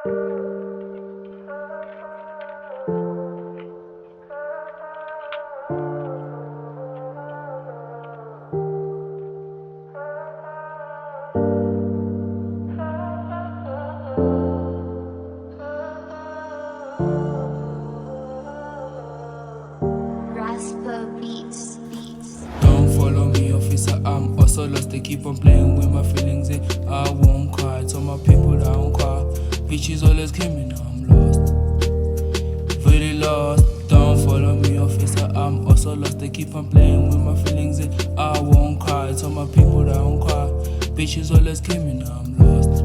Rasper Beats. Don't follow me, officer, I'm also lost. They keep on playing with my feelings, I won't cry. Tell my people that I won't cry. Bitches always came now I'm lost. Really lost. Don't follow me, officer, I'm also lost. They keep on playing with my feelings, I won't cry. Tell my people that I won't cry. Bitches always came now I'm lost.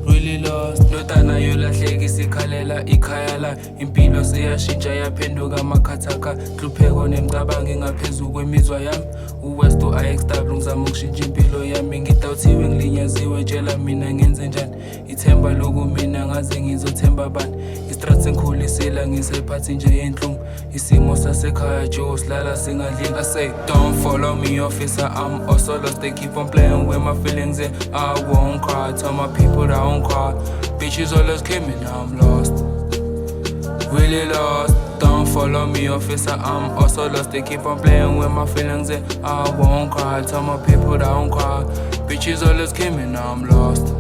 Really lost. Ndodana yolahleka isikhalela ikhaya la. Impilo seyashintsha yaphenduka makhathaka. Hlupheko nemicabango engaphezulu kwemizwa yami. uWest uIXW ngizama ukushintsha impilo yami. Ngidawuthiwe ngilinyaziwe tshela mina ngenze njani. Ithemba lokumina ngaze ngizothemba bani. Istrathi engikhulisela ngisephathi nje yenhlungu. Isimo sasekhaya Joe silala singadlile. I say don't follow me, officer, I'm also lost. They keep on playing with my feelings, I won't cry. Tell my people that I won't cry. Bitches always came in, now I'm lost. Really lost. Don't follow me, officer, I'm also lost. They keep on playing with my feelings, I won't cry. Tell my people that I won't cry. Bitches always came in, now I'm lost.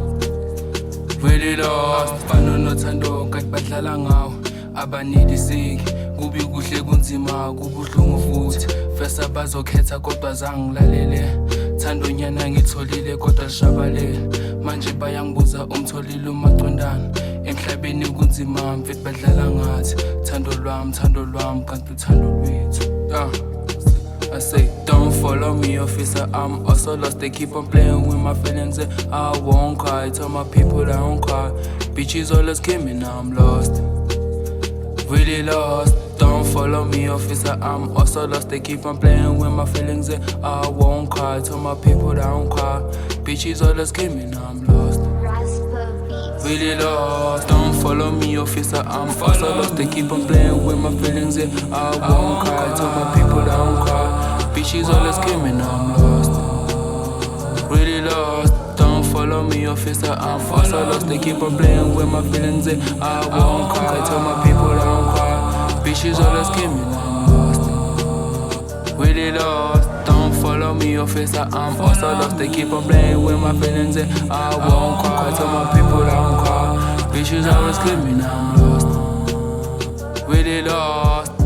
Really lost. Fano nothando kade badlala ngawo. Abanidisiki kubi kuhle kunzima kubuhlungu futhi. Fesa bazokhetha kodwa zangilalele. Thandonyana ngitholile kodwa lishabalele. Manje bayangibuza umtholile umaqondana. Emhlabeni kunzima mfethu badlala ngathi. Thando lwami kanti uthando lwethu. I say don't follow me, officer, I'm also lost. They keep on playing with my feelings, I won't cry. Tell my people that I won't cry. Bitches always came in, now I'm lost. Really lost. Don't follow me, officer, I'm also lost. They keep on playing with my feelings, I won't cry. Tell my people that I won't cry. Bitches always came in, now I'm lost. Rasper Beats. Really lost. Don't follow me, officer, I'm also lost. They keep on playing with my feelings, I won't cry. Tell my people that I won't cry. Bitches always came in, now I'm lost. Really lost. Don't follow me, officer, I'm also lost. They keep on playing with my feelings, I won't cry. Tell my people that I won't cry. Bitches always came in, now I'm lost. Really lost. Don't follow me, officer, I'm also lost. They keep on playing with my feelings, I won't cry. Tell my people that I won't cry. Bitches always came in, now I'm lost. Really lost.